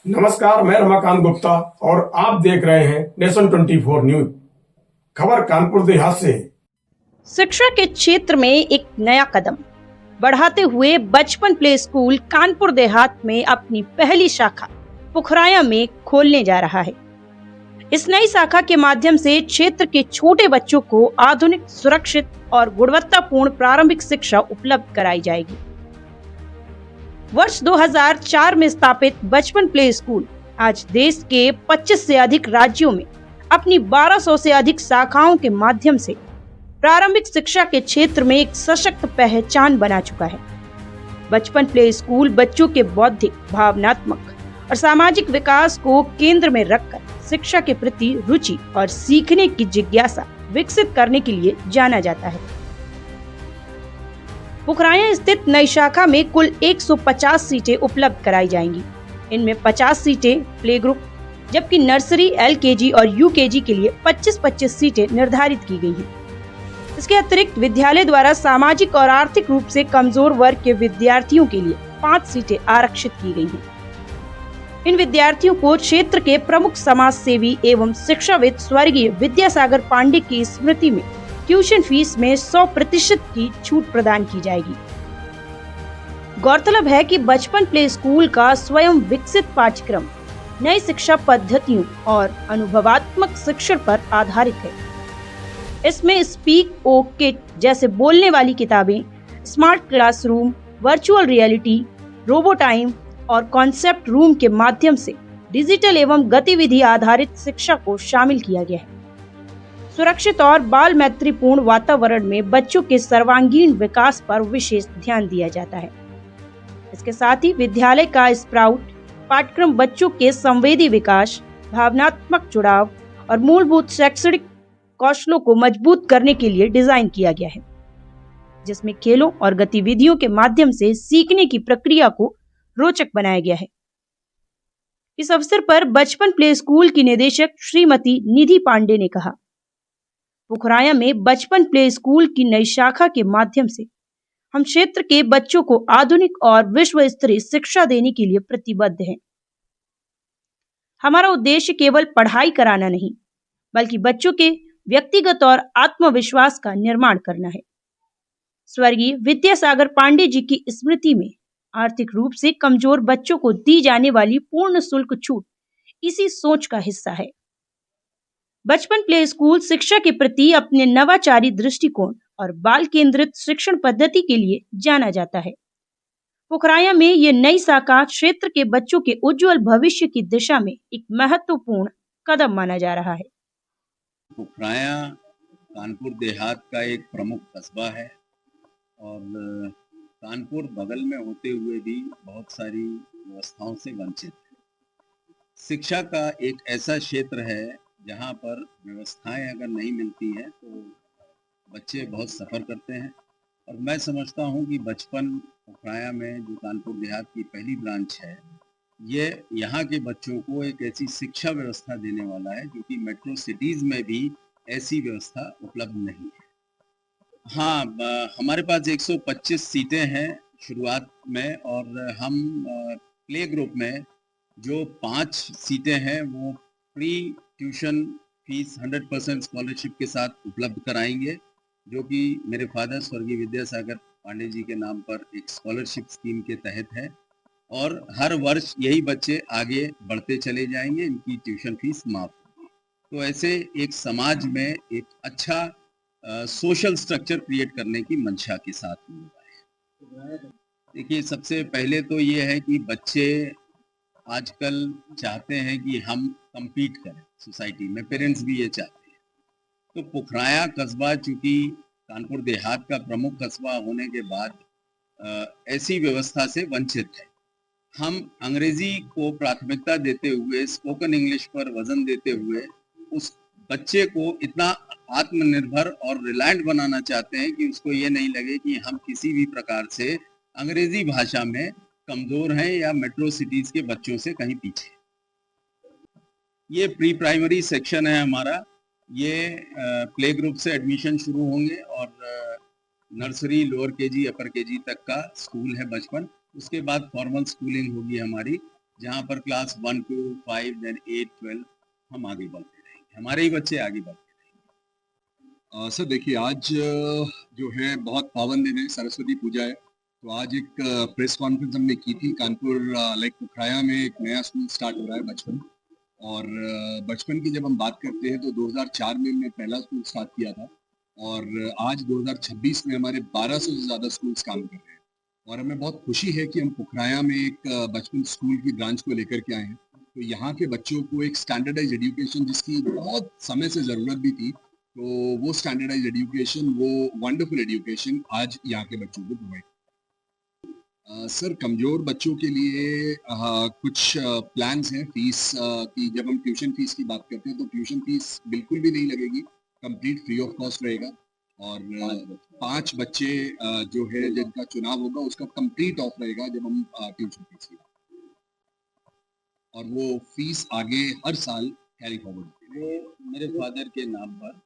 नमस्कार, मैं रमाकांत गुप्ता और आप देख रहे हैं नेशन 24 न्यूज। खबर कानपुर देहात से है। शिक्षा के क्षेत्र में एक नया कदम बढ़ाते हुए बचपन प्ले स्कूल कानपुर देहात में अपनी पहली शाखा पुखराया में खोलने जा रहा है। इस नई शाखा के माध्यम से क्षेत्र के छोटे बच्चों को आधुनिक, सुरक्षित और गुणवत्तापूर्ण प्रारंभिक शिक्षा उपलब्ध कराई जाएगी। वर्ष 2004 में स्थापित बचपन प्ले स्कूल आज देश के 25 से अधिक राज्यों में अपनी 1200 से अधिक शाखाओं के माध्यम से प्रारंभिक शिक्षा के क्षेत्र में एक सशक्त पहचान बना चुका है। बचपन प्ले स्कूल बच्चों के बौद्धिक, भावनात्मक और सामाजिक विकास को केंद्र में रखकर शिक्षा के प्रति रुचि और सीखने की जिज्ञासा विकसित करने के लिए जाना जाता है। पुखराया स्थित नई शाखा में कुल 150 सीटें उपलब्ध कराई जाएंगी। इनमें 50 सीटें प्ले ग्रुप, जबकि नर्सरी, एलकेजी और यूकेजी के लिए 25-25 सीटें निर्धारित की गई हैं। इसके अतिरिक्त विद्यालय द्वारा सामाजिक और आर्थिक रूप से कमजोर वर्ग के विद्यार्थियों के लिए 5 सीटें आरक्षित की गई हैं। इन विद्यार्थियों को क्षेत्र के प्रमुख समाज सेवी एवं शिक्षाविद स्वर्गीय विद्यासागर पांडे की स्मृति में ट्यूशन फीस में 100% की छूट प्रदान की जाएगी। गौरतलब है कि बचपन प्ले स्कूल का स्वयं विकसित पाठ्यक्रम नई शिक्षा पद्धतियों और अनुभवात्मक शिक्षण पर आधारित है। इसमें स्पीक ओ किट जैसे बोलने वाली किताबें, smart classroom, virtual reality, robo time और कॉन्सेप्ट रूम के माध्यम से डिजिटल एवं गतिविधि आधारित शिक्षा को शामिल किया गया है। सुरक्षित और बाल मैत्रीपूर्ण वातावरण में बच्चों के सर्वांगीण विकास पर विशेष ध्यान दिया जाता है। इसके साथ ही विद्यालय का स्प्राउट पाठ्यक्रम बच्चों के संवेदी विकास, भावनात्मक जुड़ाव और मूलभूत शैक्षणिक कौशलों को मजबूत करने के लिए डिजाइन किया गया है, जिसमें खेलों और गतिविधियों के माध्यम से सीखने की प्रक्रिया को रोचक बनाया गया है। इस अवसर पर बचपन प्ले स्कूल की निदेशक श्रीमती निधि पांडे ने कहा, पुखराया में बचपन प्ले स्कूल की नई शाखा के माध्यम से हम क्षेत्र के बच्चों को आधुनिक और विश्व स्तरीय शिक्षा देने के लिए प्रतिबद्ध हैं। हमारा उद्देश्य केवल पढ़ाई कराना नहीं, बल्कि बच्चों के व्यक्तिगत और आत्मविश्वास का निर्माण करना है। स्वर्गीय विद्यासागर पांडे जी की स्मृति में आर्थिक रूप से कमजोर बच्चों को दी जाने वाली पूर्ण शुल्क छूट इसी सोच का हिस्सा है। बचपन प्ले स्कूल शिक्षा के प्रति अपने नवाचारी दृष्टिकोण और बाल केंद्रित शिक्षण पद्धति के लिए जाना जाता है। पुखराया में ये नई शाखा क्षेत्र के बच्चों के उज्जवल भविष्य की दिशा में एक महत्वपूर्ण कदम माना जा रहा है। पुखराया कानपुर देहात का एक प्रमुख कस्बा है और कानपुर बगल में होते हुए भी बहुत सारी व्यवस्थाओं से वंचित है। शिक्षा का एक ऐसा क्षेत्र है जहाँ पर व्यवस्थाएं अगर नहीं मिलती हैं तो बच्चे बहुत सफ़र करते हैं। और मैं समझता हूँ कि बचपन पुखराया में जो कानपुर देहात की पहली ब्रांच है, ये यहाँ के बच्चों को एक ऐसी शिक्षा व्यवस्था देने वाला है जो कि मेट्रो सिटीज़ में भी ऐसी व्यवस्था उपलब्ध नहीं है। हाँ, हमारे पास 125 सीटें हैं शुरुआत में और हम प्ले ग्रुप में जो 5 सीटें हैं वो फ्री ट्यूशन फीस 100% स्कॉलरशिप के साथ उपलब्ध कराएंगे, जो कि मेरे फादर स्वर्गीय विद्यासागर पांडे जी के नाम पर एक स्कॉलरशिप स्कीम के तहत है। और हर वर्ष यही बच्चे आगे बढ़ते चले जाएंगे, इनकी ट्यूशन फीस माफ होगी। तो ऐसे एक समाज में एक अच्छा सोशल स्ट्रक्चर क्रिएट करने की मंशा के साथ हुआ है। देखिए, सबसे पहले तो ये है कि बच्चे आजकल चाहते हैं कि हम compete करें सोसाइटी में, पेरेंट्स भी ये चाहते हैं। तो पुखराया कस्बा चूँकि कानपुर देहात का प्रमुख कस्बा होने के बाद ऐसी व्यवस्था से वंचित है। हम अंग्रेजी को प्राथमिकता देते हुए, स्पोकन इंग्लिश पर वजन देते हुए उस बच्चे को इतना आत्मनिर्भर और रिलायंट बनाना चाहते हैं कि उसको ये नहीं लगे कि हम किसी भी प्रकार से अंग्रेजी भाषा में कमजोर हैं या मेट्रो सिटीज के बच्चों से कहीं पीछे। ये प्री प्राइमरी सेक्शन है हमारा। ये प्ले ग्रुप से एडमिशन शुरू होंगे और नर्सरी, लोअर केजी, अपर केजी तक का स्कूल है बचपन। उसके बाद फॉर्मल स्कूलिंग होगी हमारी जहाँ पर क्लास 1 to 5 देन 8 12 हम आगे बढ़ते रहेंगे, हमारे ही बच्चे आगे बढ़ते रहेंगे। सर देखिए आज जो है बहुत पावन दिन है, सरस्वती पूजा है। तो आज एक प्रेस कॉन्फ्रेंस हमने की थी कानपुर लाइक पुखराया में एक नया स्कूल स्टार्ट हो रहा है बचपन। और बचपन की जब हम बात करते हैं तो 2004 में हमने पहला स्कूल स्टार्ट किया था और आज 2026 में हमारे 1200 से ज़्यादा स्कूल्स काम कर रहे हैं। और हमें बहुत खुशी है कि हम पुखराया में एक बचपन स्कूल की ब्रांच को लेकर के आए हैं। तो यहाँ के बच्चों को एक स्टैंडर्डाइज एजुकेशन जिसकी बहुत समय से ज़रूरत भी थी, तो वो स्टैंडर्डाइज एजुकेशन, वो वंडरफुल एजुकेशन आज यहाँ के बच्चों को प्रोवाइड। सर कमज़ोर बच्चों के लिए कुछ प्लान्स हैं फीस की। जब हम ट्यूशन फीस की बात करते हैं तो ट्यूशन फीस बिल्कुल भी नहीं लगेगी, कंप्लीट फ्री ऑफ कॉस्ट रहेगा। और 5 बच्चे जो है जिनका चुनाव होगा उसका कंप्लीट ऑफ रहेगा जब हम ट्यूशन फीस की बात करते हैं। और वो फीस आगे हर साल कैरी फॉरवर्ड होती है। वो मेरे फादर के नाम पर